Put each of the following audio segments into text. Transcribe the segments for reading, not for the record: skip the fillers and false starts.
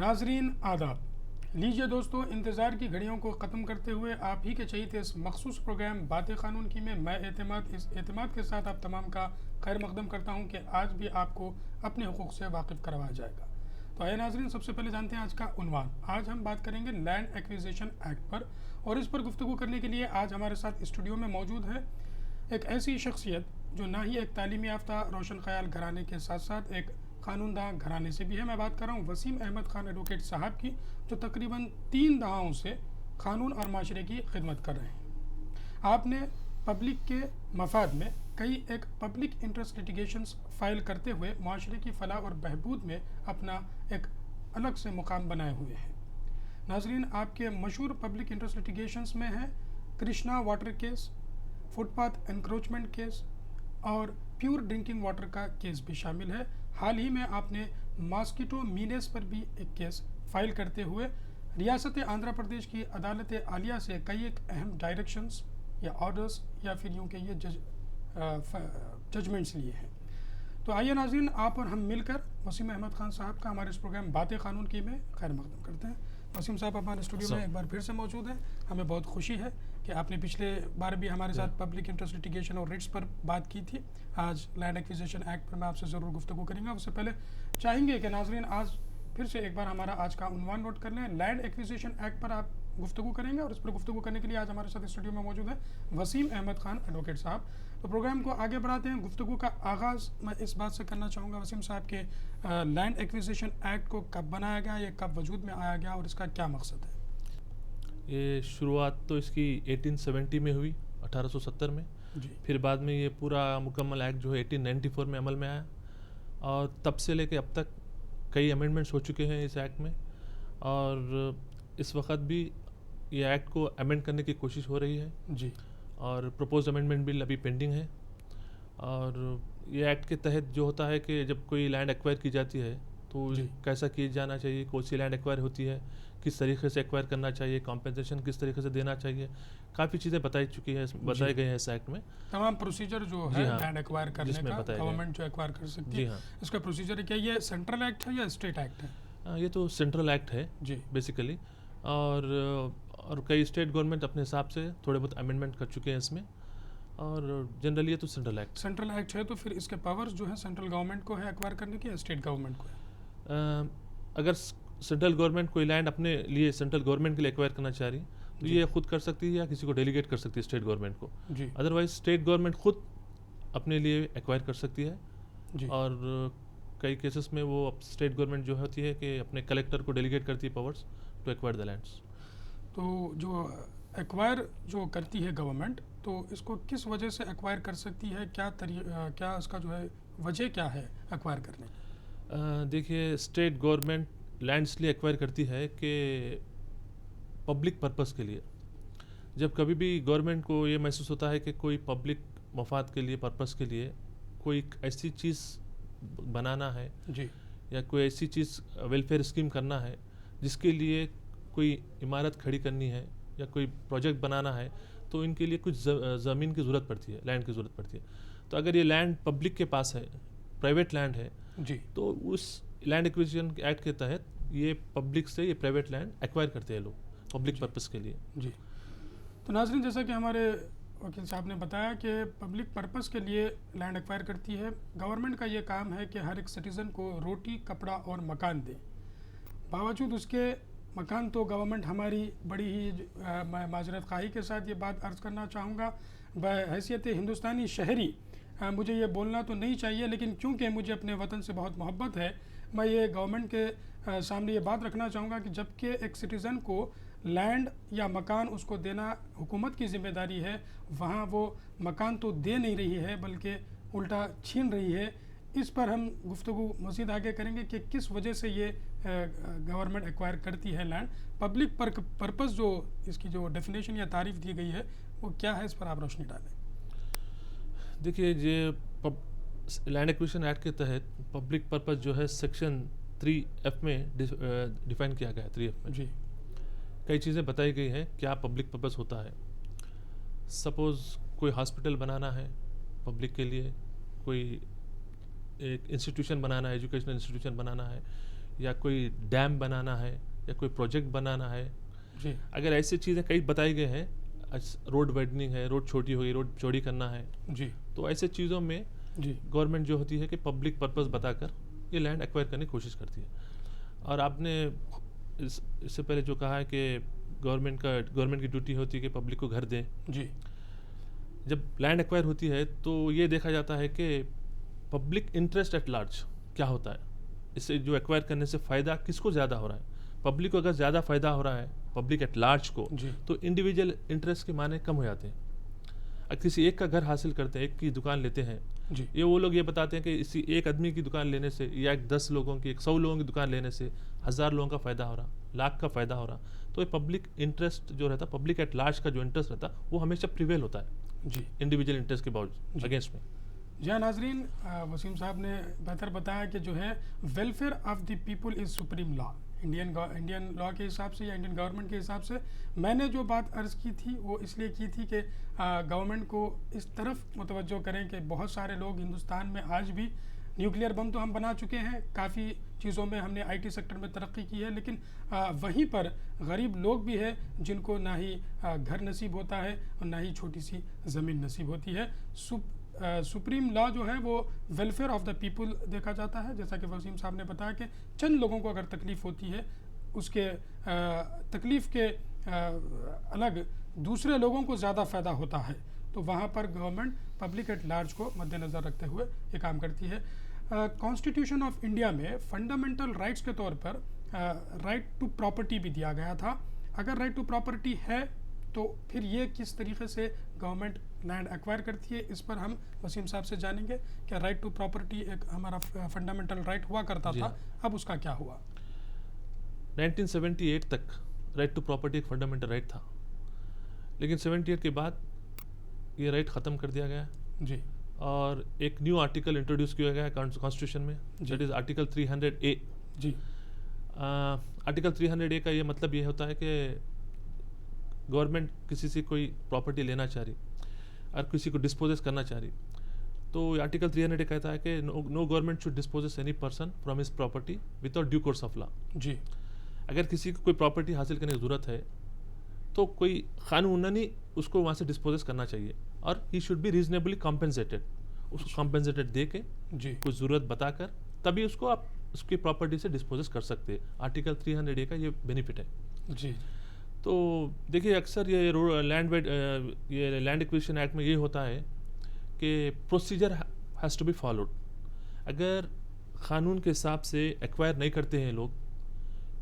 नाजरीन आदाब। लीजिए दोस्तों, इंतज़ार की घड़ियों को ख़त्म करते हुए आप ही के चहीते इस मखसूस प्रोग्राम बातें क़ानून की में मैं एतमाद के साथ आप तमाम का खैर मकदम करता हूं कि आज भी आपको अपने हुकूक़ से वाकिफ़ करवाया जाएगा। तो आइए नाजरीन, सबसे पहले जानते हैं आज का उन्वान। आज हम बात करेंगे लैंड एक्विजिशन एक्ट पर, और इस पर गुफ्तगू करने के लिए आज हमारे साथ स्टूडियो में मौजूद है एक ऐसी शख्सियत जो ना ही एक तालीमी याफ्ता रोशन ख्याल घराने के साथ साथ एक कानूनदा घराने से भी है। मैं बात कर रहा हूँ वसीम अहमद खान एडवोकेट साहब की, जो तकरीबन 3 दहाकों से कानून और माशरे की खिदमत कर रहे हैं। आपने पब्लिक के मफाद में कई एक पब्लिक इंटरेस्ट लिटिगेशंस फाइल करते हुए माशरे की फलाह और बहबूद में अपना एक अलग से मुकाम बनाए हुए हैं। नाजरीन, आपके मशहूर पब्लिक इंटरेस्ट लिटिगेशंस में है Krishna water case, footpath encroachment case और प्योर ड्रिंकिंग वाटर का केस भी शामिल है। हाल ही में आपने मॉस्किटो मीनेस पर भी एक केस फाइल करते हुए रियासत आंध्र प्रदेश की अदालत आलिया से कई एक अहम डायरेक्शंस या ऑर्डर्स या फिर यूँ के ये जजमेंट्स लिए हैं। तो आइए नाज़रीन, आप और हम मिलकर वसीम अहमद खान साहब का हमारे इस प्रोग्राम बातें कानून की में खैर मकदम करते हैं। वसीम साहब हमारे स्टूडियो में एक बार फिर से मौजूद हैं। हमें बहुत खुशी है कि आपने पिछले बार भी हमारे साथ पब्लिक इंटरेस्ट लिटिगेशन और रिट्स पर बात की थी। आज लैंड एक्विजिशन एक्ट पर मैं आपसे ज़रूर गुफ्तगू करेंगे। उससे पहले चाहेंगे कि नाजरीन आज फिर से एक बार हमारा आज का उन्वान नोट कर लें। लैंड एक्विजिशन एक्ट पर आप गुफ्तगू करेंगे और इस पर गुफ्तगू करने के लिए आज हमारे साथ स्टूडियो में मौजूद है वसीम अहमद खान एडवोकेट साहब। तो प्रोग्राम को आगे बढ़ाते हैं। गुफ्तगू का आगाज़ मैं इस बात से करना चाहूँगा वसीम साहब के लैंड एक्विजिशन एक्ट को कब बनाया गया, ये कब वजूद में आया गया और इसका क्या मकसद है? ये शुरुआत तो इसकी 1870 में हुई, 1870 में जी। फिर बाद में ये पूरा मुकम्मल एक्ट जो है 1894 में अमल में आया और तब से लेके अब तक कई अमेंडमेंट्स हो चुके हैं इस एक्ट में। और इस वक्त भी ये एक्ट को अमेंड करने की कोशिश हो रही है जी। और प्रपोज अमेंडमेंट बिल अभी पेंडिंग है। और ये एक्ट के तहत जो होता है कि जब कोई लैंड एक्वायर की जाती है तो कैसा किया जाना चाहिए, कौन सी लैंड एक्वायर होती है, किस तरीके से एक्वायर करना चाहिए, कॉम्पेंसेशन किस तरीके से देना चाहिए, काफ़ी चीज़ें बताई गई हैं इस एक्ट में। तमाम प्रोसीजर जो है लैंड एक्वायर करने का, गवर्नमेंट जो एक्वायर कर सकती है, इसका प्रोसीजर क्या ये सेंट्रल एक्ट है या स्टेट एक्ट है? ये तो सेंट्रल एक्ट है जी बेसिकली। और कई स्टेट गवर्नमेंट अपने हिसाब से थोड़े बहुत अमेंडमेंट कर चुके हैं इसमें। और जनरली ये तो सेंट्रल एक्ट है। तो फिर इसके पावर्स जो है सेंट्रल गवर्नमेंट को है एक्वायर करने की या स्टेट गवर्नमेंट को है? अगर सेंट्रल गवर्नमेंट कोई लैंड अपने लिए सेंट्रल गवर्नमेंट के लिए एक्वायर करना चाह रही तो ये खुद कर सकती है या किसी को डेलीगेट कर सकती है स्टेट गवर्नमेंट को। अदरवाइज स्टेट गवर्नमेंट खुद अपने लिए एक्वायर कर सकती है जी। और कई केसेस में वो स्टेट गवर्नमेंट जो होती है कि अपने कलेक्टर को डेलीगेट करती है powers to acquire the lands. तो जो एक्वायर जो करती है गवर्नमेंट, तो इसको किस वजह से एक्वायर कर सकती है, क्या इसका जो है वजह क्या है एक्वायर करने की? देखिए, स्टेट गवर्नमेंट लैंड इसलिए एक्वायर करती है कि पब्लिक पर्पस के लिए। जब कभी भी गवर्नमेंट को ये महसूस होता है कि कोई पब्लिक मफाद के लिए, पर्पस के लिए कोई ऐसी चीज़ बनाना है जी, या कोई ऐसी चीज़ वेलफेयर स्कीम करना है जिसके लिए कोई इमारत खड़ी करनी है या कोई प्रोजेक्ट बनाना है, तो इनके लिए कुछ ज़मीन की ज़रूरत पड़ती है, लैंड की ज़रूरत पड़ती है। तो अगर ये लैंड पब्लिक के पास है, प्राइवेट लैंड है जी, तो उस लैंड एक्विजिशन एक्ट के तहत ये पब्लिक से ये प्राइवेट लैंड एक्वायर करते हैं लोग पब्लिक पर्पस के लिए। जी। तो नाज़रीन, जैसा कि हमारे वकील साहब ने बताया कि पब्लिक पर्पस के लिए लैंड एक्वायर करती है गवर्नमेंट। का ये काम है कि हर एक सिटीज़न को रोटी, कपड़ा और मकान दे। बावजूद उसके मकान तो गवर्नमेंट हमारी बड़ी ही मैं माजरत खाही के साथ ये बात अर्ज़ करना चाहूँगा, बहैसियत हिंदुस्तानी शहरी मुझे ये बोलना तो नहीं चाहिए, लेकिन क्योंकि मुझे अपने वतन से बहुत मोहब्बत है, मैं ये गवर्नमेंट के सामने ये बात रखना चाहूँगा कि जबकि एक सिटीज़न को लैंड या मकान उसको देना हुकूमत की ज़िम्मेदारी है, वहाँ वो मकान तो दे नहीं रही है बल्कि उल्टा छीन रही है। इस पर हम गुफ्तगू मज़ीद आगे करेंगे कि किस वजह से ये गवर्नमेंट एक्वायर करती है लैंड। पब्लिक पर्पस जो इसकी जो डेफिनेशन या तारीफ़ दी गई है वो क्या है, इस पर आप रोशनी डालें। देखिए, ये लैंड एक्विजिशन एक्ट के तहत पब्लिक पर्पस जो है सेक्शन 3F में डिफाइन किया गया है। 3F में जी कई चीज़ें बताई गई हैं क्या पब्लिक पर्पस होता है। सपोज़ कोई हॉस्पिटल बनाना है पब्लिक के लिए, कोई एक इंस्टीट्यूशन बनाना है, एजुकेशनल इंस्टीट्यूशन बनाना है, या कोई डैम बनाना है या कोई प्रोजेक्ट बनाना है, जी अगर ऐसी चीज़ें कई बताई गए हैं, रोड वाइडनिंग है, रोड छोटी हो गई, रोड चौड़ी करना है, जी तो ऐसे चीज़ों में जी गवर्नमेंट जो होती है कि पब्लिक पर्पस बताकर ये लैंड एक्वायर करने की कोशिश करती है। और आपने इससे पहले जो कहा है कि गवर्नमेंट की ड्यूटी होती है कि पब्लिक को घर दें। जी जब लैंड एक्वायर होती है तो ये देखा जाता है कि पब्लिक इंटरेस्ट एट लार्ज क्या होता है, इससे जो एक्वायर करने से फ़ायदा किसको ज़्यादा हो रहा है। पब्लिक को अगर ज़्यादा फ़ायदा हो रहा है, पब्लिक एट लार्ज को, जी तो इंडिविजुअल इंटरेस्ट के माने कम हो जाते हैं। अगर किसी एक का घर हासिल करते हैं, एक की दुकान लेते हैं, जी ये वो लोग ये बताते हैं कि इसी एक आदमी की दुकान लेने से या 10 लोगों की, 100 लोगों की दुकान लेने से 1000 लोगों का फ़ायदा हो रहा, लाख का फ़ायदा हो रहा। तो ये पब्लिक इंटरेस्ट जो रहता, पब्लिक एट लार्ज का जो इंटरेस्ट रहता, वो हमेशा प्रिवेल होता है जी इंडिविजुअल इंटरेस्ट के बावजूद जी। अगेंस्ट में। जी हाँ नाजरीन, वसीम साहब ने बेहतर बताया कि जो है welfare of the people is supreme law. Indian law के हिसाब से या इंडियन गवर्नमेंट के हिसाब से मैंने जो बात अर्ज़ की थी वो इसलिए की थी कि गवर्नमेंट को इस तरफ मुतवज्जो करें कि बहुत सारे लोग हिंदुस्तान में आज भी, न्यूक्लियर बम तो हम बना चुके हैं, काफ़ी चीज़ों में हमने आईटी सेक्टर में तरक्की की है, लेकिन वहीं पर गरीब लोग भी हैं जिनको ना ही घर नसीब होता है और ना ही छोटी सी ज़मीन नसीब होती है। सुप्रीम लॉ जो है वो वेलफेयर ऑफ द पीपल देखा जाता है। जैसा कि वसीम साहब ने बताया कि चंद लोगों को अगर तकलीफ़ होती है, उसके तकलीफ़ के अलग दूसरे लोगों को ज़्यादा फ़ायदा होता है, तो वहाँ पर गवर्नमेंट पब्लिक एट लार्ज को मद्देनज़र रखते हुए ये काम करती है। कॉन्स्टिट्यूशन ऑफ इंडिया में फंडामेंटल राइट्स के तौर पर राइट टू प्रॉपर्टी भी दिया गया था। अगर राइट टू प्रॉपर्टी है तो फिर ये किस तरीके से गवर्नमेंट लैंड एक्वायर करती है, इस पर हम वसीम साहब से जानेंगे कि राइट टू प्रॉपर्टी एक हमारा फंडामेंटल राइट हुआ करता था, अब उसका क्या हुआ। 1978 तक राइट टू प्रॉपर्टी एक फंडामेंटल राइट था, लेकिन 78 के बाद ये राइट ख़त्म कर दिया गया जी और एक न्यू आर्टिकल इंट्रोड्यूस किया गया है कॉन्स्टिट्यूशन में, दैट इज़ आर्टिकल 300A। जी आर्टिकल 300A का ये मतलब ये होता है कि गवर्नमेंट किसी से कोई प्रॉपर्टी लेना चाह रही और किसी को डिस्पोजेस करना चाह रही, तो आर्टिकल 300A कहता है कि no government should disposes any person from his property without due course of law. जी अगर किसी को कोई प्रॉपर्टी हासिल करने की ज़रूरत है तो कोई कानूनी उसको वहाँ से डिस्पोजेस करना चाहिए और he should be reasonably compensated, उसको कॉम्पेंसेटेड दे के जी कुछ ज़रूरत बताकर तभी उसको आप उसकी प्रॉपर्टी से डिस्पोजेस कर सकते हैं। आर्टिकल 300A का ये बेनिफिट है। जी तो देखिए अक्सर ये लैंड एक्विजिशन एक्ट में ये होता है कि procedure has to be followed. अगर क़ानून के हिसाब से एक्वायर नहीं करते हैं लोग,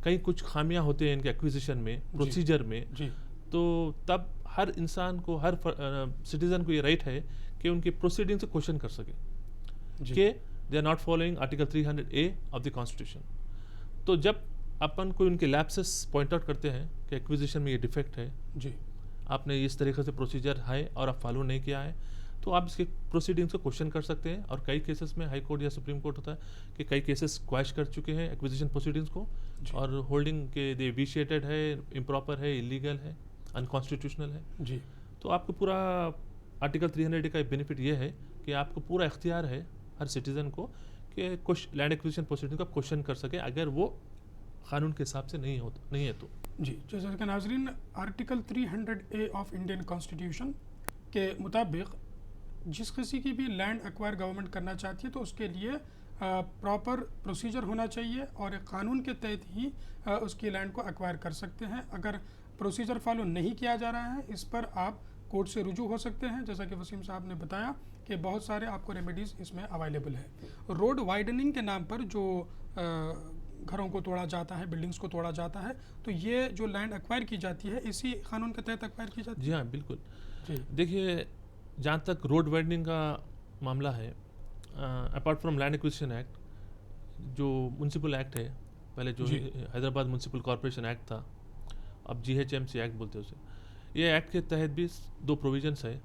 कहीं कुछ खामियां होते हैं इनके एक्विजिशन में, प्रोसीजर में, जी तो तब हर इंसान को, हर सिटीज़न को ये राइट है कि उनकी प्रोसीडिंग से क्वेश्चन कर सके जी कि they are not following article 300A of the constitution. तो जब अपन को उनके लैप्सेस पॉइंट आउट करते हैं कि एक्विजिशन में ये डिफेक्ट है, जी आपने इस तरीके से प्रोसीजर है और आप फॉलो नहीं किया है, तो आप इसके प्रोसीडिंग्स को क्वेश्चन कर सकते हैं। और कई केसेस में हाई कोर्ट या सुप्रीम कोर्ट होता है कि कई केसेस क्वैश कर चुके हैं एक्विजिशन प्रोसीडिंग्स को जी। और होल्डिंग के दे विशिएटेड है, इम्प्रॉपर है, इलीगल है, अनकॉन्स्टिट्यूशनल है। जी तो आपको पूरा आर्टिकल 300 का बेनिफिट ये है कि आपको पूरा इख्तियार है हर सिटीज़न को कि कुछ लैंड एक्विजिशन प्रोसीडिंग का क्वेश्चन कर सके अगर वो कानून के हिसाब से नहीं है तो। जी जैसा कि नाजरीन, article 300A of Indian constitution के मुताबिक जिस किसी की भी लैंड एक्वायर गवर्नमेंट करना चाहती है तो उसके लिए प्रॉपर प्रोसीजर होना चाहिए और एक कानून के तहत ही उसकी लैंड को एक्वायर कर सकते हैं। अगर प्रोसीजर फॉलो नहीं किया जा रहा है, इस पर आप कोर्ट से रुजू हो सकते हैं। जैसा कि वसीम साहब ने बताया कि बहुत सारे आपको रेमेडीज़ इसमें अवेलेबल है। रोड वाइडनिंग के नाम पर जो घरों को तोड़ा जाता है, बिल्डिंग्स को तोड़ा जाता है, तो ये जो लैंड एक्वायर की जाती है इसी कानून के तहत एक्वायर की जाती है। जी हाँ, बिल्कुल। जी देखिए, जहाँ तक रोड वाइडनिंग का मामला है, apart from land acquisition act, जो म्यूनसिपल एक्ट है, पहले जो हैदराबाद म्यूनसिपल कॉरपोरेशन एक्ट था, अब GHMC एक्ट बोलते हैं उसे, ये एक्ट के तहत भी दो प्रोविजंस है,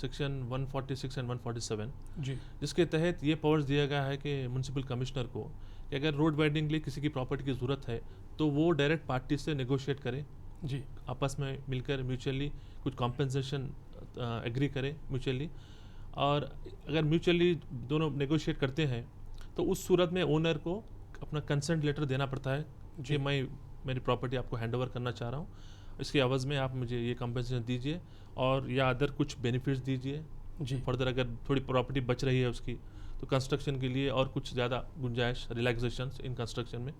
सेक्शन 146 एंड 147, जी जिसके तहत ये पावर्स दिया गया है कि म्यूनसिपल कमिश्नर को कि अगर रोड वाइडनिंग के लिए किसी की प्रॉपर्टी की ज़रूरत है तो वो डायरेक्ट पार्टी से नेगोशिएट करे, जी आपस में मिलकर म्यूचुअली कुछ कॉम्पेंसेशन एग्री करें म्यूचुअली, और अगर म्यूचुअली दोनों नेगोशिएट करते हैं तो उस सूरत में ओनर को अपना कंसेंट लेटर देना पड़ता है कि मैं मेरी प्रॉपर्टी आपको हैंड ओवर करना चाह रहा हूँ, इसके एवज में आप मुझे ये कंपनसेशन दीजिए और या अदर कुछ बेनिफिट्स दीजिए जी। फर्दर अगर थोड़ी प्रॉपर्टी बच रही है उसकी तो कंस्ट्रक्शन के लिए और कुछ ज़्यादा गुंजाइश रिलैक्सेशन इन कंस्ट्रक्शन में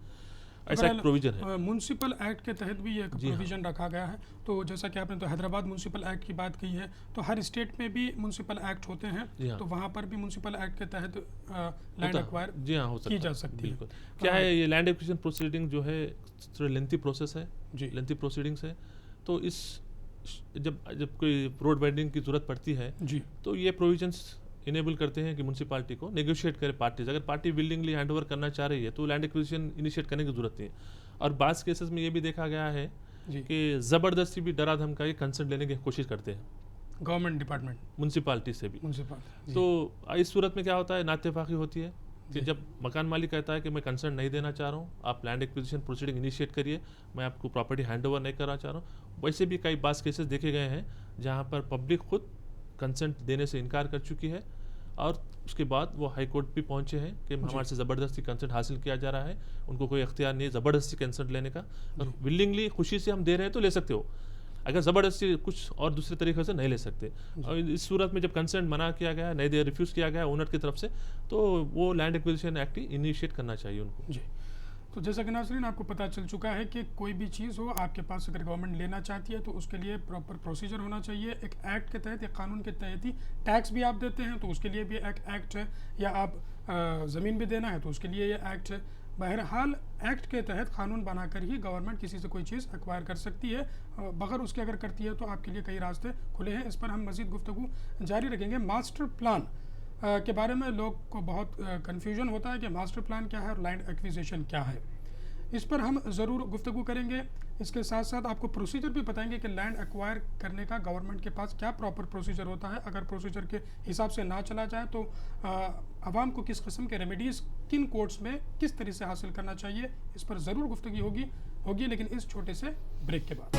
ऐसा एक प्रोविजन है। म्यूनसिपल एक्ट के तहत भी एक प्रोविजन रखा गया है। तो जैसा कि आपने तो हैदराबाद म्यूनसिपल एक्ट की बात की है, तो हर स्टेट में भी म्यूनसिपल एक्ट होते हैं, तो वहाँ पर भी म्यूनसिपल एक्ट के तहत लैंड एक्वायर जी हाँ हो सकता की जा सकती है। क्या है ये लैंड एक्विजिशन प्रोसीडिंग जो है थोड़ा लेंथी प्रोसेस है जी, लेंथी प्रोसीडिंग्स है। तो इस जब कोई रोड वाइडनिंग की जरूरत पड़ती है जी, तो ये प्रोविजंस इनेबल करते हैं कि म्यूनसिपालिटी को नेगोशिएट करे पार्टीज। अगर पार्टी विलिंगली हैंड ओवर करना चाह रही है तो लैंड एक्विजिशन इनिशिएट करने की जरूरत नहीं है। और बाज़ केसेस में ये भी देखा गया है कि ज़बरदस्ती भी डरा धमका के कंसेंट लेने की कोशिश करते हैं गवर्नमेंट डिपार्टमेंट म्यूनसिपालिटी से भी। म्यूनसिपालिटी तो इस सूरत में क्या होता है, नातेफाकी होती है कि जब मकान मालिक कहता है कि मैं कंसेंट नहीं देना चाह रहा हूँ, आप लैंड एक्विजिशन प्रोसीडिंग इनिशिएट करिए, मैं आपको प्रॉपर्टी हैंड ओवर नहीं करना चाह रहा हूँ। वैसे भी कई बाज़ केसेस देखे गए हैं जहाँ पर पब्लिक खुद कंसेंट देने से इनकार कर चुकी है और उसके बाद वो हाई कोर्ट भी पहुंचे हैं कि हमारे से ज़बरदस्ती कंसेंट हासिल किया जा रहा है, उनको कोई इख्तियार नहीं है ज़बरदस्ती कंसेंट लेने का। और विलिंगली खुशी से हम दे रहे हैं तो ले सकते हो, अगर ज़बरदस्ती कुछ और दूसरे तरीके से नहीं ले सकते। और इस सूरत में जब कंसेंट मना किया गया, नहीं दे रिफ्यूज़ किया गया ओनर की तरफ से, तो वो लैंड एक्विजिशन एक्ट इनिशिएट करना चाहिए उनको। जी। तो जैसा कि नाज़रीन आपको पता चल चुका है कि कोई भी चीज़ हो आपके पास अगर गवर्नमेंट लेना चाहती है तो उसके लिए प्रॉपर प्रोसीजर होना चाहिए। एक एक्ट के तहत, एक कानून के तहत ही टैक्स भी आप देते हैं तो उसके लिए भी एक एक्ट है, या आप ज़मीन भी देना है तो उसके लिए ये एक्ट है। बहरहाल एक्ट के तहत कानून बनाकर ही गवर्नमेंट किसी से कोई चीज़ एक्वायर कर सकती है, बगैर उसके अगर करती है तो आपके लिए कई रास्ते खुले हैं। इस पर हम मज़ीद गुफ्तगू जारी रखेंगे। मास्टर प्लान के बारे में लोग को बहुत कन्फ्यूजन होता है कि मास्टर प्लान क्या है और लैंड एक्विजिशन क्या है, इस पर हम ज़रूर गुफ्तगू करेंगे। इसके साथ साथ आपको प्रोसीजर भी बताएंगे कि लैंड एक्वायर करने का गवर्नमेंट के पास क्या प्रॉपर प्रोसीजर होता है। अगर प्रोसीजर के हिसाब से ना चला जाए तो आवाम को किस किस्म के रेमेडीज़ किन कोर्ट्स में किस तरह से हासिल करना चाहिए, इस पर ज़रूर गुफ्तगू होगी, लेकिन इस छोटे से ब्रेक के बाद।